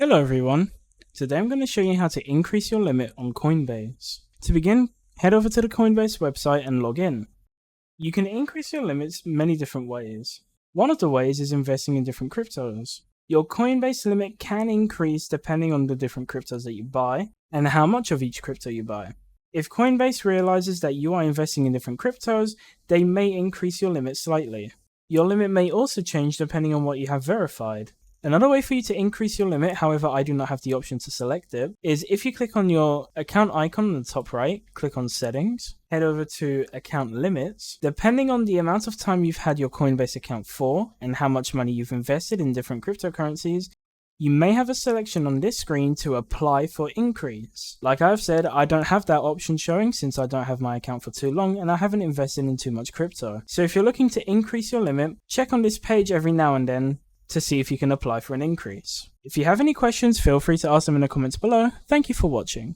Hello everyone, today I'm going to show you how to increase your limit on Coinbase. To begin, head over to the Coinbase website and log in. You can increase your limits many different ways. One of the ways is investing in different cryptos. Your Coinbase limit can increase depending on the different cryptos that you buy and how much of each crypto you buy. If Coinbase realizes that you are investing in different cryptos, they may increase your limit slightly. Your limit may also change depending on what you have verified. Another way for you to increase your limit, however I do not have the option to select it, is if you click on your account icon on the top right, click on settings, head over to account limits. Depending on the amount of time you've had your Coinbase account for and how much money you've invested in different cryptocurrencies, you may have a selection on this screen to apply for increase. Like I've said, I don't have that option showing since I don't have my account for too long and I haven't invested in too much crypto. So if you're looking to increase your limit, check on this page every now and then to see if you can apply for an increase. If you have any questions, feel free to ask them in the comments below. Thank you for watching.